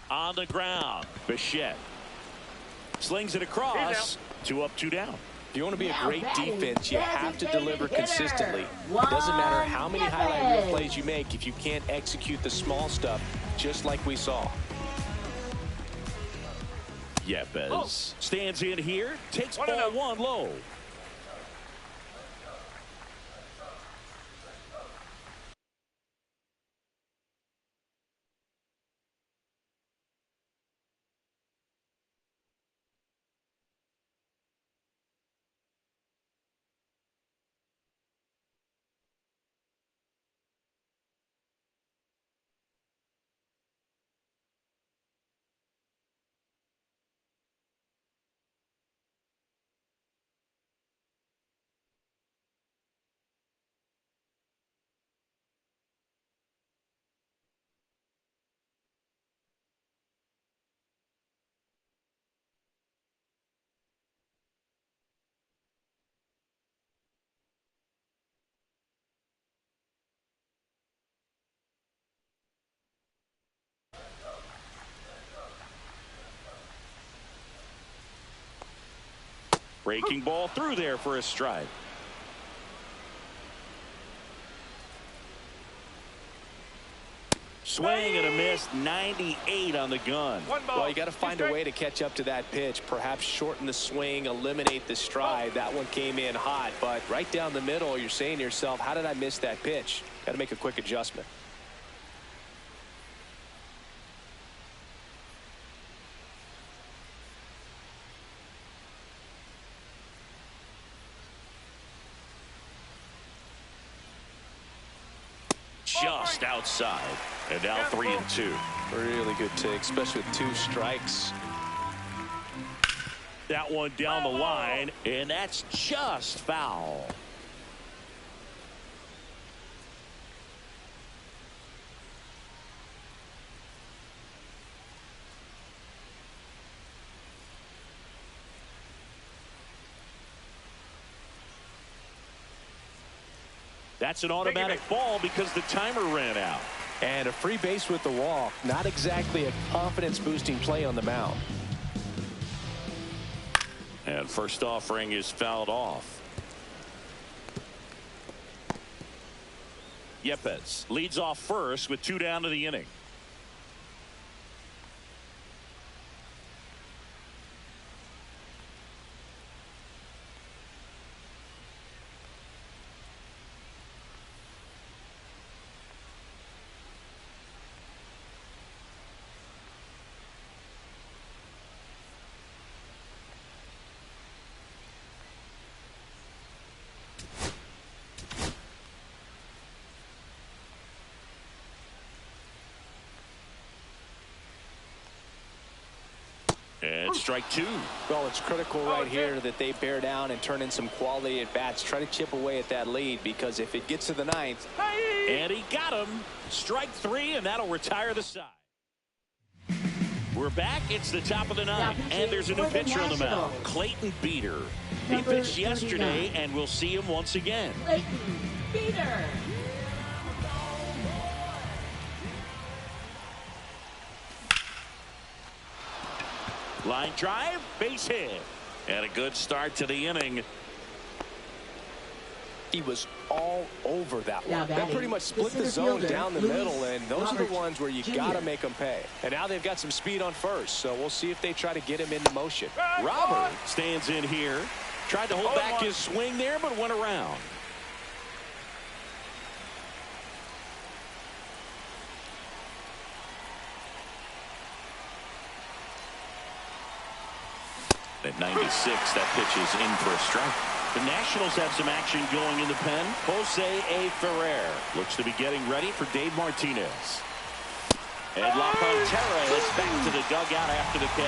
On the ground, Bichette slings it across. 2 up, 2 down. If you want to be a great defense, you have to deliver consistently. It doesn't matter how many highlight reel plays you make if you can't execute the small stuff, just like we saw. Yepes stands in here, takes ball 1 low. Breaking ball through there for a strike. Swing and a miss. 98 on the gun. Well, you got to find a way to catch up to that pitch. Perhaps shorten the swing, eliminate the stride. That one came in hot, but right down the middle, you're saying to yourself, how did I miss that pitch? Got to make a quick adjustment. Just outside. And now 3-2. Really good take, especially with 2 strikes. That one down the line, and that's just foul. That's an automatic ball because the timer ran out. And a free base with the walk. Not exactly a confidence-boosting play on the mound. And first offering is fouled off. Yepes leads off first with 2 down to the inning. strike two. Well, it's critical right here that they bear down and turn in some quality at bats. Try to chip away at that lead, because if it gets to the ninth. And he got him. Strike three, and that'll retire the side. We're back. It's the top of the ninth, and there's a new pitcher on the mound, Clayton Beeter. He pitched yesterday, and we'll see him once again. Clayton Beeter. Line drive, base hit. And a good start to the inning. He was all over that one. That pretty much split the center zone fielder, down the middle, and those are the Robert ones where you Jr. got to make them pay. And now they've got some speed on first, so we'll see if they try to get him into motion. Robert stands in here. Tried to hold back his swing there, but went around. At 96, that pitch is in for a strike. The Nationals have some action going in the pen. Jose A. Ferrer looks to be getting ready for Dave Martinez. And La Pantera is back to the dugout after the K.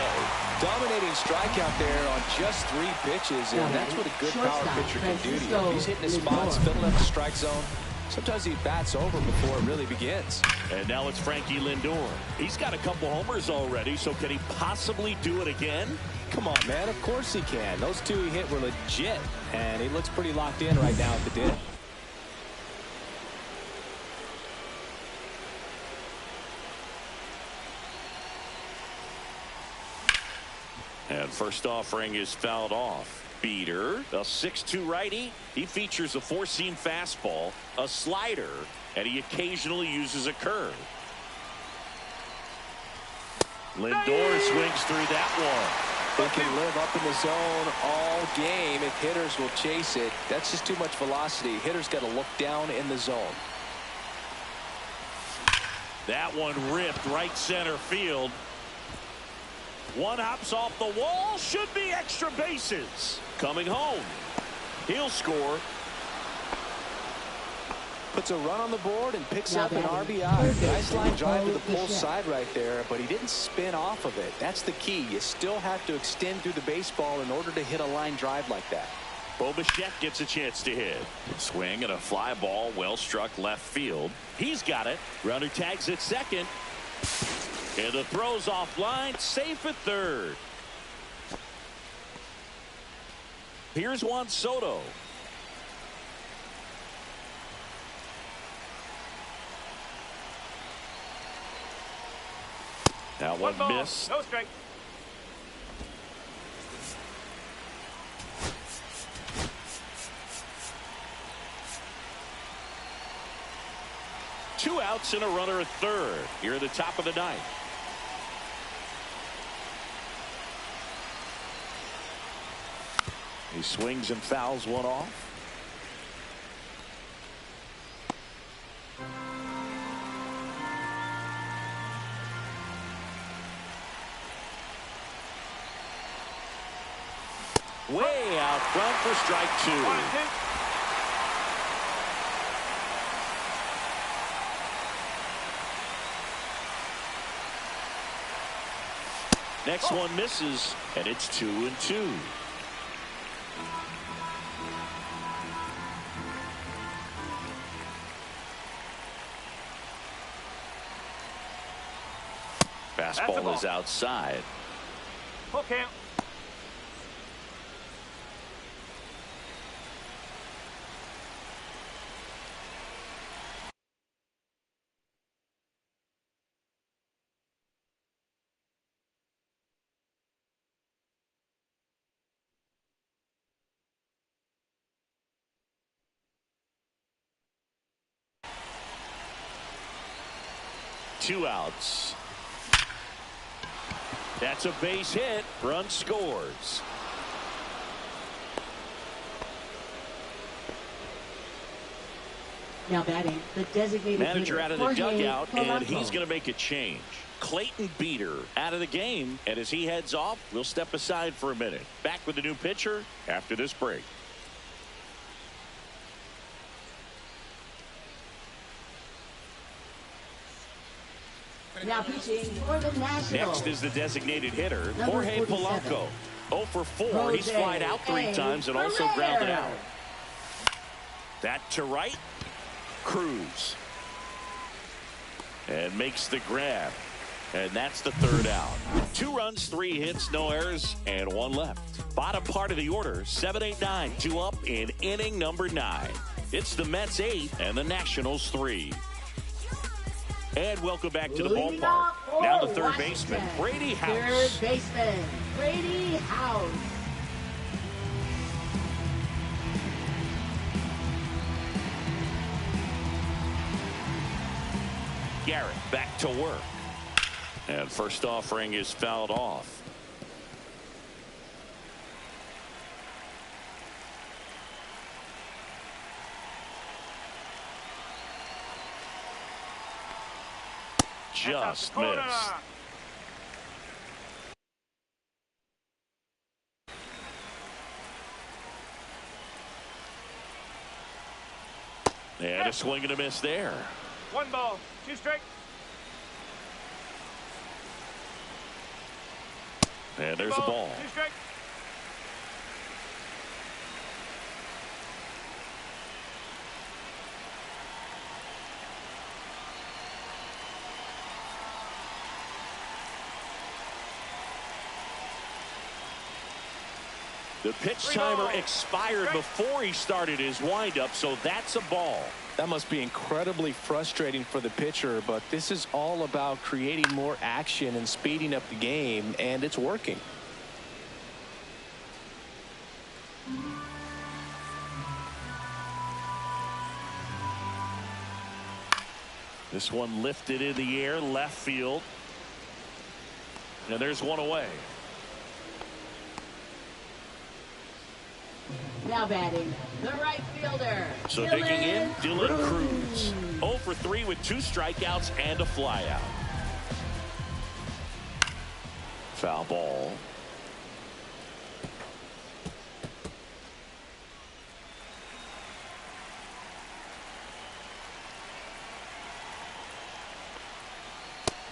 Dominating strikeout there on just 3 pitches, and that's what a good power pitcher can do to you. He's hitting his spots, filling up the strike zone. Sometimes he bats over before it really begins. And now it's Frankie Lindor. He's got a couple homers already, so can he possibly do it again? Come on, man. Of course he can. Those 2 he hit were legit, and he looks pretty locked in right now at the dish. And first offering is fouled off. Beeter, a 6'2" righty. He features a 4-seam fastball, a slider, and he occasionally uses a curve. Lindor swings through that one. They can live up in the zone all game if hitters will chase it. That's just too much velocity. Hitters got to look down in the zone. That one ripped right center field. One hops off the wall. Should be extra bases. Coming home. He'll score. Puts a run on the board and picks up an RBI. Nice line drive to the pull side right there, but he didn't spin off of it. That's the key. You still have to extend through the baseball in order to hit a line drive like that. Bo Bichette gets a chance to hit. Swing and a fly ball, well struck left field. He's got it. Runner tags at second. And the throw's offline, safe at third. Here's Juan Soto. That one missed. No strike. Two outs and a runner at third. Here at the top of the ninth. He swings and fouls one off. Way out front for strike two. Next one misses, and it's 2-2. Fastball is outside. Okay. Two outs. That's a base hit. Run scores. Now batting, the designated manager hitter, out of the Jorge dugout, and Polanco. he's going to make a change. Clayton Beeter out of the game, and as he heads off, we'll step aside for a minute. Back with the new pitcher after this break. Now pitching for the Nationals. Next is the designated hitter, Number Jorge 47. Polanco. 0 for 4. He's Jose flied out 3 A. times and also Ferrer. grounded out. That to right. Cruz. And makes the grab. And that's the 3rd out. 2 runs, 3 hits, no errors, and 1 left. Bottom part of the order, 7, 8, 9. 2 up in inning number 9. It's the Mets 8 and the Nationals 3. And welcome back to the Leading ballpark. off for Now the third Washington. baseman, Brady House. Third baseman, Brady House. Garrett back to work. And first offering is fouled off. Just missed. And a swing and a miss there. 1 ball, 2 strikes. And there's the ball. 2 strikes. The pitch timer expired before he started his windup, so that's a ball. That must be incredibly frustrating for the pitcher, but this is all about creating more action and speeding up the game, and it's working. This one lifted in the air, left field. And there's one away. Now batting, the right fielder. So digging in, Dylan Cruz. 0 for 3 with 2 strikeouts and a flyout. Foul ball.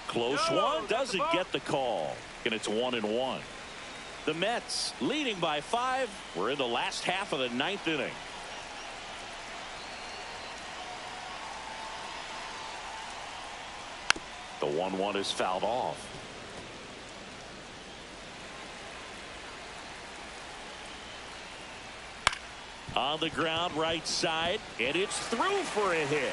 Close one, doesn't get the call. And it's 1-1. The Mets leading by 5. We're in the last half of the 9th inning. The 1-1 is fouled off. On the ground, right side, and it's through for a hit.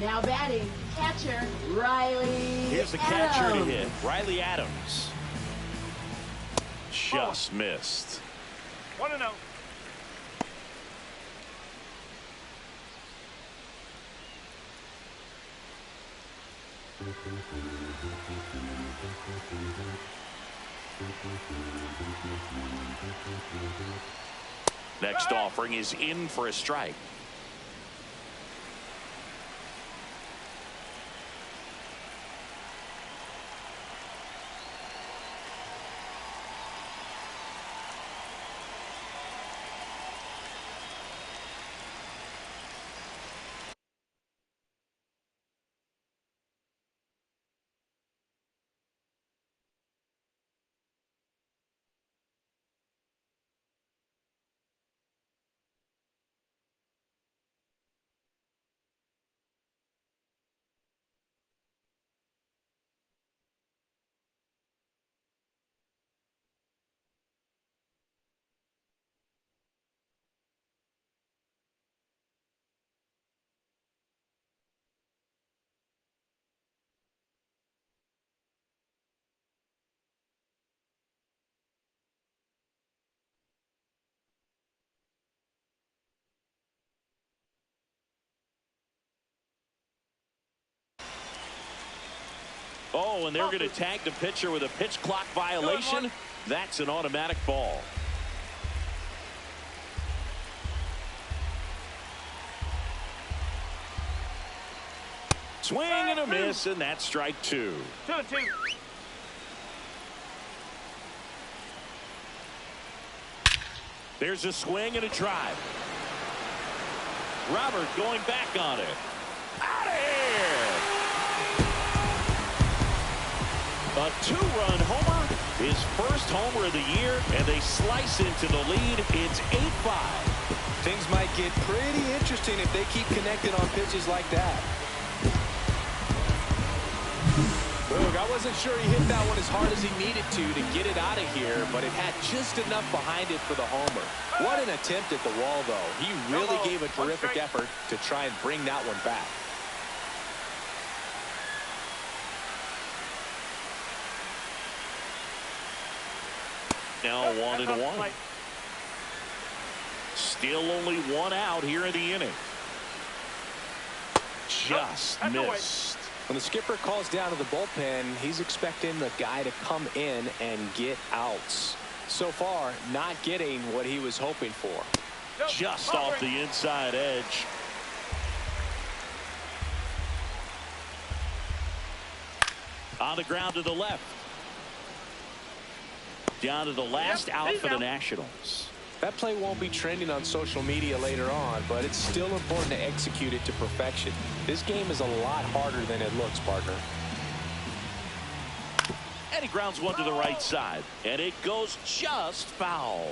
Now batting, catcher Riley Here's the catcher to hit, Riley Adams. Just missed. 1-0. Next offering is in for a strike. Oh, and they're going to tag the pitcher with a pitch clock violation. That's an automatic ball. Swing and a miss, and that's strike 2. 2-2. There's a swing and a drive. Robert going back on it. Out of here! A two-run homer, his first homer of the year, and they slice into the lead. It's 8-5. Things might get pretty interesting if they keep connecting on pitches like that. Look, I wasn't sure he hit that one as hard as he needed to get it out of here, but it had just enough behind it for the homer. What an attempt at the wall, though. He really gave a terrific effort to try and bring that one back. Now 1-1. Still only one out here in the inning. Just missed. When the skipper calls down to the bullpen, he's expecting the guy to come in and get outs. So far, not getting what he was hoping for. Just off the inside edge. On the ground to the left. Down to the last out for the Nationals. That play won't be trending on social media later on, but it's still important to execute it to perfection. This game is a lot harder than it looks, partner. And he grounds one to the right side, and it goes just foul.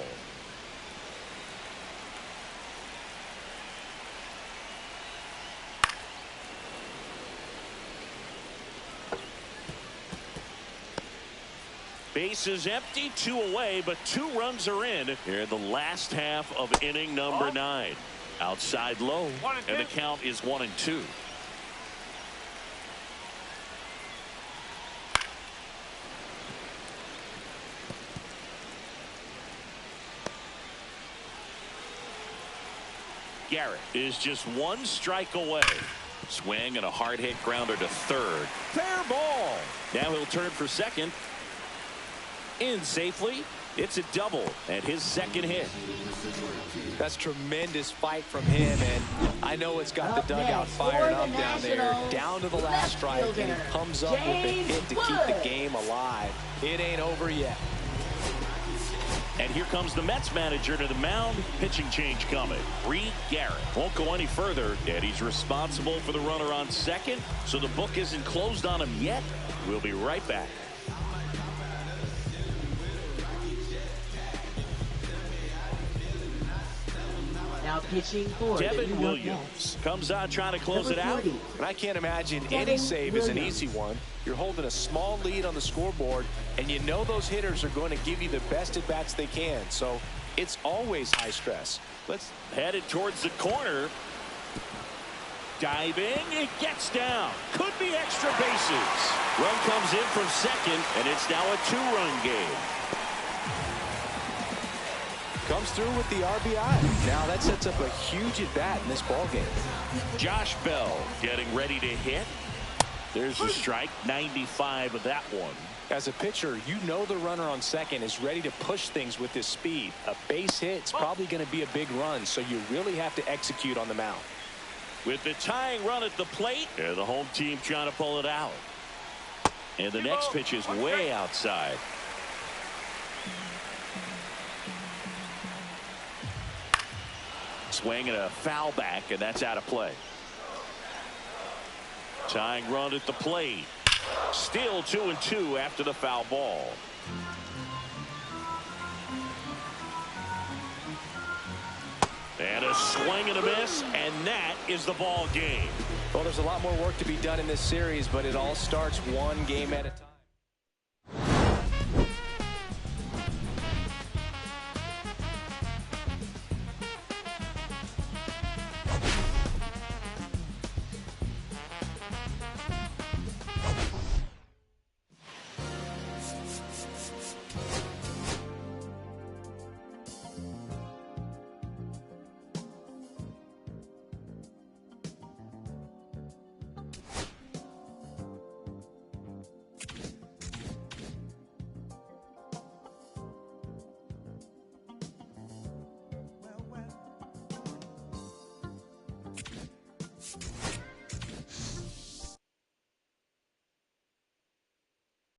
Base is empty, 2 away, but 2 runs are in here in the last half of inning number 9. Outside low, and the count is 1-2. Garrett is just 1 strike away. Swing and a hard hit grounder to third. Fair ball. Now he'll turn for second. In safely. It's a double and his second hit. That's tremendous fight from him, and I know it's got the dugout fired up down there. Down to the last strike, and he comes up with a hit to keep the game alive. It ain't over yet. And here comes the Mets manager to the mound. Pitching change coming. Reed Garrett won't go any further, and he's responsible for the runner on second, so the book isn't closed on him yet. We'll be right back. Now pitching for Devin Williams comes on trying to close it out. And I can't imagine any save is an easy one. You're holding a small lead on the scoreboard, and you know those hitters are going to give you the best at bats they can. So it's always high stress. Let's head it towards the corner. Diving, it gets down. Could be extra bases. Run comes in from second, and it's now a 2-run game. Comes through with the RBI. Now that sets up a huge at bat in this ball game. Josh Bell getting ready to hit. There's a strike. 95 of that one. As a pitcher, you know the runner on second is ready to push things with his speed. A base hit's probably going to be a big run, so you really have to execute on the mound. With the tying run at the plate, and the home team trying to pull it out. And the next pitch is way outside. Swing and a foul back, and that's out of play. Tying run at the plate. Still 2-2 after the foul ball. And a swing and a miss, and that is the ball game. Well, there's a lot more work to be done in this series, but it all starts one game at a time.